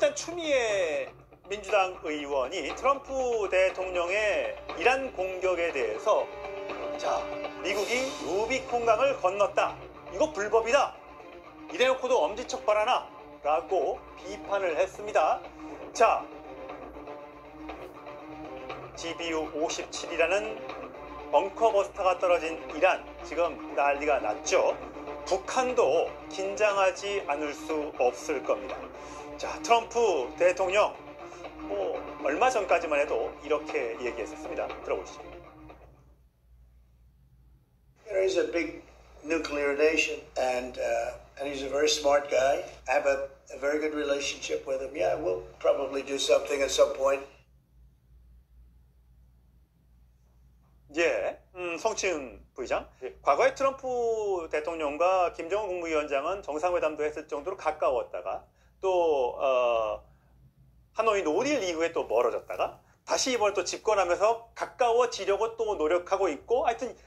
일단 추미애 민주당 의원이 트럼프 대통령의 이란 공격에 대해서 자, 미국이 루비콘강을 건넜다. 이거 불법이다. 이래놓고도 엄지척발하나? 라고 비판을 했습니다. 자, GBU 57이라는 벙커버스터가 떨어진 이란, 지금 난리가 났죠. 북한도 긴장하지 않을 수 없을 겁니다. 자, 트럼프 대통령 얼마 전까지만 해도 이렇게 얘기했었습니다. 들어보시죠. He's a big nuclear nation, and he's a very smart guy. I have a very good relationship with him. Yeah, we'll probably do something at some point. 예, 성치은 부의장. 과거에 트럼프 대통령과 김정은 국무위원장은 정상회담도 했을 정도로 가까웠다가 또 하노이 노딜 이후에 또 멀어졌다가 다시 이번에 또 집권하면서 가까워지려고 또 노력하고 있고 하여튼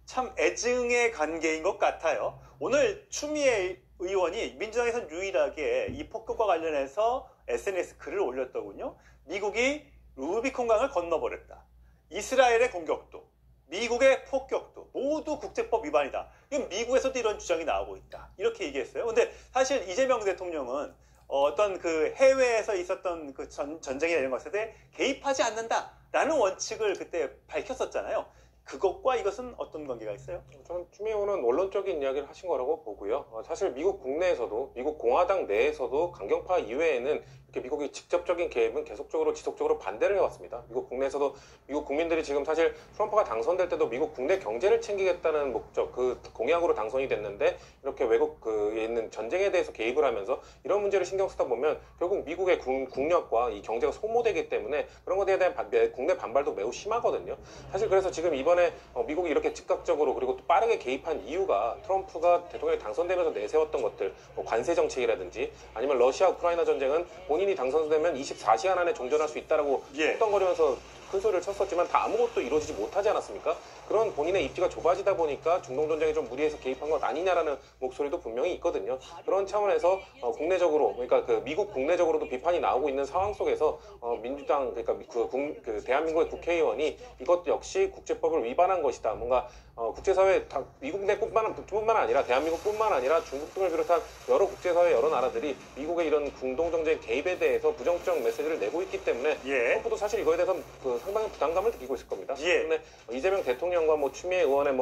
참 애증의 관계인 것 같아요. 오늘 추미애 의원이 민주당에서는 유일하게 이 폭격과 관련해서 SNS 글을 올렸더군요. 미국이 루비콘강을 건너버렸다. 이스라엘의 공격도, 미국의 폭격도 모두 국제법 위반이다. 이건 미국에서도 이런 주장이 나오고 있다. 이렇게 얘기했어요. 근데 사실 이재명 대통령은 어떤 그 해외에서 있었던 그 전쟁이나 이런 것에 대해 개입하지 않는다라는 원칙을 그때 밝혔었잖아요. 그것과 이것은 어떤 관계가 있어요? 저는 추미애 의원은 원론적인 이야기를 하신 거라고 보고요. 사실 미국 국내에서도, 미국 공화당 내에서도 강경파 이외에는 이렇게 미국이 직접적인 개입은 계속적으로 지속적으로 반대를 해왔습니다. 미국 국내에서도 미국 국민들이 지금 사실 트럼프가 당선될 때도 미국 국내 경제를 챙기겠다는 목적, 그 공약으로 당선이 됐는데 이렇게 외국에 있는 전쟁에 대해서 개입을 하면서 이런 문제를 신경 쓰다 보면 결국 미국의 국력과 이 경제가 소모되기 때문에 그런 것에 대한 국내 반발도 매우 심하거든요. 사실 그래서 지금 이번에 미국이 이렇게 즉각적으로 그리고 또 빠르게 개입한 이유가 트럼프가 대통령이 당선되면서 내세웠던 것들, 뭐 관세 정책이라든지 아니면 러시아 우크라이나 전쟁은 본인이 당선되면 24시간 안에 종전할 수 있다라고 떵떵거리면서 큰 소리를 쳤었지만 다 아무것도 이루어지지 못하지 않았습니까? 그런 본인의 입지가 좁아지다 보니까 중동전쟁에 좀 무리해서 개입한 것 아니냐라는 목소리도 분명히 있거든요. 그런 차원에서 국내적으로, 그러니까 그 미국 국내적으로도 비판이 나오고 있는 상황 속에서 민주당, 그러니까 그 대한민국의 국회의원이 이것 역시 국제법을 위반한 것이다. 뭔가 국제사회, 미국 내뿐만 아니라 대한민국뿐만 아니라 중국 등을 비롯한 여러 국제사회 여러 나라들이 미국의 이런 중동정쟁 개입에 대해서 부정적 메시지를 내고 있기 때문에 트럼프도 사실 이거에 대해서 상당히 부담감을 느끼고 있을 겁니다. 그런데 이재명 대통령과 뭐 추미애 의원의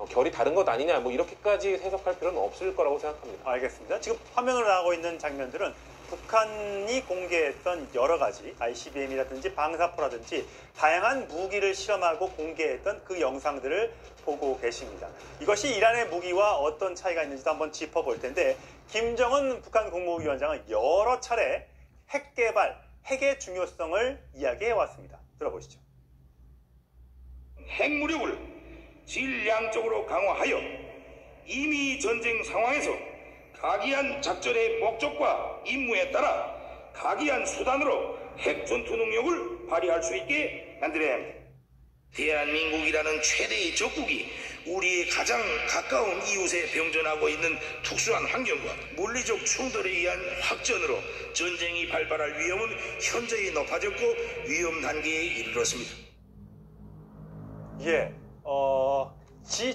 결이 다른 것 아니냐 이렇게까지 해석할 필요는 없을 거라고 생각합니다. 알겠습니다. 지금 화면으로 나오고 있는 장면들은 북한이 공개했던 여러 가지 ICBM이라든지 방사포라든지 다양한 무기를 실험하고 공개했던 그 영상들을 보고 계십니다. 이것이 이란의 무기와 어떤 차이가 있는지도 한번 짚어볼 텐데 김정은 북한 국무위원장은 여러 차례 핵 개발, 핵의 중요성을 이야기해왔습니다. 들어보시죠. 핵무력을 질량적으로 강화하여 이미 전쟁 상황에서 각이한 작전의 목적과 임무에 따라 각이한 수단으로 핵 전투 능력을 발휘할 수 있게 만들어야 합니다. 대한민국이라는 최대의 적국이 우리의 가장 가까운 이웃에 병존하고 있는 특수한 환경과 물리적 충돌에 의한 확전으로 전쟁이 발발할 위험은 현저히 높아졌고 위험 단계에 이르렀습니다.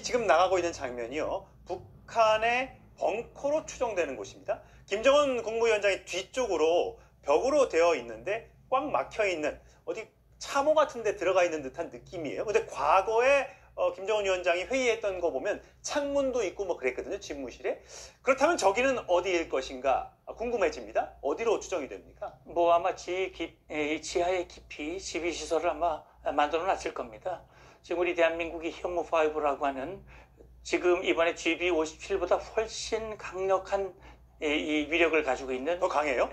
지금 나가고 있는 장면이요. 북한의 벙커로 추정되는 곳입니다. 김정은 국무위원장이 뒤쪽으로 벽으로 되어 있는데 꽉 막혀 있는 어디 참호 같은 데 들어가 있는 듯한 느낌이에요. 근데 과거에 김정은 위원장이 회의했던 거 보면 창문도 있고 뭐 그랬거든요. 집무실에. 그렇다면 저기는 어디일 것인가 궁금해집니다. 어디로 추정이 됩니까? 뭐 아마 지하의 깊이 지휘시설을 아마 만들어 놨을 겁니다. 지금 우리 대한민국이 현무5라고 하는 지금 이번에 GB57보다 훨씬 강력한 이 위력을 가지고 있는 더 강해요?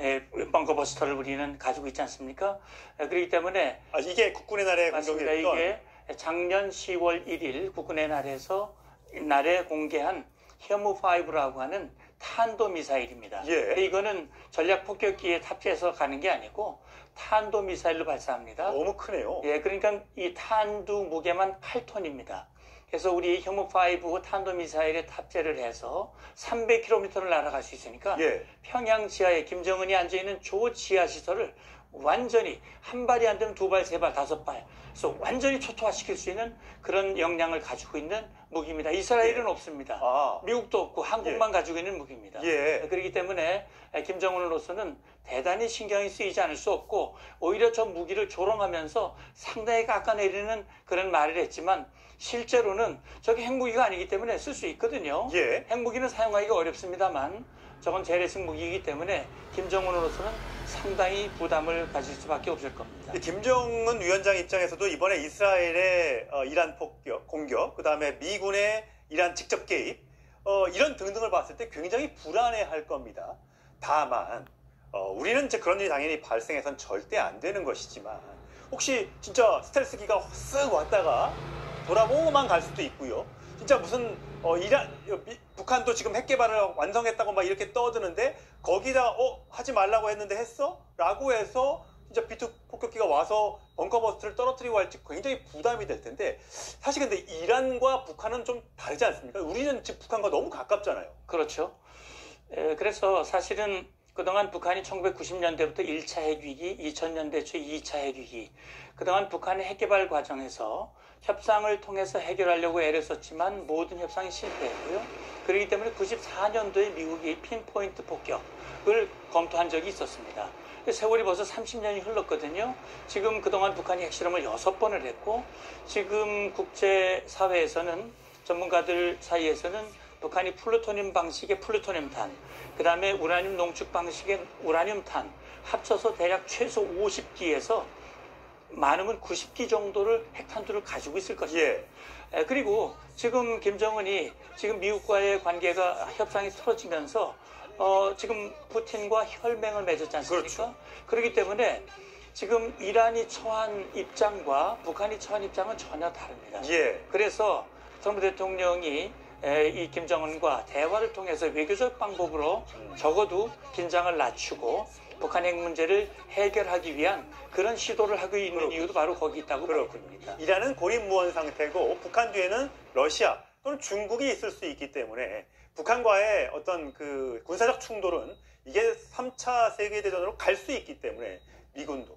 벙커버스터를 우리는 가지고 있지 않습니까? 그렇기 때문에 이게 국군의 날에 공격했던 이게 작년 10월 1일 국군의 날에 공개한 현무5라고 하는 탄도미사일입니다. 이거는 전략폭격기에 탑재해서 가는 게 아니고 탄도미사일로 발사합니다. 너무 크네요. 그러니까 이 탄두 무게만 8톤입니다. 그래서 우리 현무5 탄도미사일에 탑재를 해서 300km를 날아갈 수 있으니까 예. 평양 지하에 김정은이 앉아있는 조 지하 시설을 완전히 한 발이 안 되면 두 발, 세 발, 다섯 발, 그래서 완전히 초토화시킬 수 있는 그런 역량을 가지고 있는 무기입니다. 이스라엘은 없습니다. 미국도 없고 한국만 가지고 있는 무기입니다. 그렇기 때문에 김정은으로서는 대단히 신경이 쓰이지 않을 수 없고 오히려 저 무기를 조롱하면서 상당히 깎아내리는 그런 말을 했지만 실제로는 저게 핵무기가 아니기 때문에 쓸 수 있거든요. 핵무기는 사용하기가 어렵습니다만 저건 재래식 무기이기 때문에 김정은으로서는 상당히 부담을 가질 수밖에 없을 겁니다. 김정은 위원장 입장에서도 이번에 이스라엘의 이란 공격, 그 다음에 미군의 이란 직접 개입, 이런 등등을 봤을 때 굉장히 불안해할 겁니다. 다만 우리는 이제 그런 일이 당연히 발생해서는 절대 안 되는 것이지만 혹시 진짜 스텔스기가 쓱 왔다가 돌아보고만 갈 수도 있고요. 진짜 무슨 북한도 지금 핵 개발을 완성했다고 막 이렇게 떠드는데 거기다 하지 말라고 했는데 했어? 라고 해서 진짜 B2 폭격기가 와서 벙커버스트를 떨어뜨리고 할지 굉장히 부담이 될 텐데 사실 근데 이란과 북한은 좀 다르지 않습니까? 우리는 지금 북한과 너무 가깝잖아요. 그렇죠. 그래서 사실은 그동안 북한이 1990년대부터 1차 핵위기, 2000년대 초 2차 핵위기, 그동안 북한의 핵개발 과정에서 협상을 통해서 해결하려고 애를 썼지만 모든 협상이 실패했고요. 그렇기 때문에 94년도에 미국이 핀포인트 폭격을 검토한 적이 있었습니다. 세월이 벌써 30년이 흘렀거든요. 지금 그동안 북한이 핵실험을 6번을 했고 지금 국제사회에서는 전문가들 사이에서는 북한이 플루토늄 방식의 플루토늄탄, 그 다음에 우라늄 농축 방식의 우라늄탄 합쳐서 대략 최소 50기에서 많으면 90기 정도를 핵탄두를 가지고 있을 것입니다. 그리고 지금 김정은이 지금 미국과의 관계가 협상이 틀어지면서 지금 푸틴과 혈맹을 맺었지 않습니까? 그렇죠. 그렇기 때문에 지금 이란이 처한 입장과 북한이 처한 입장은 전혀 다릅니다. 그래서 트럼프 대통령이 이 김정은과 대화를 통해서 외교적 방법으로 적어도 긴장을 낮추고 북한 핵 문제를 해결하기 위한 그런 시도를 하고 있는 이유도 바로 거기 있다고 보입니다. 이란은 고립무원 상태고 북한 뒤에는 러시아 또는 중국이 있을 수 있기 때문에 북한과의 어떤 그 군사적 충돌은 이게 3차 세계대전으로 갈 수 있기 때문에 미군도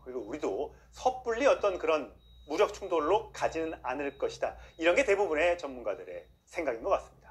그리고 우리도 섣불리 어떤 그런 무력 충돌로 가지는 않을 것이다. 이런 게 대부분의 전문가들의 생각인 것 같습니다.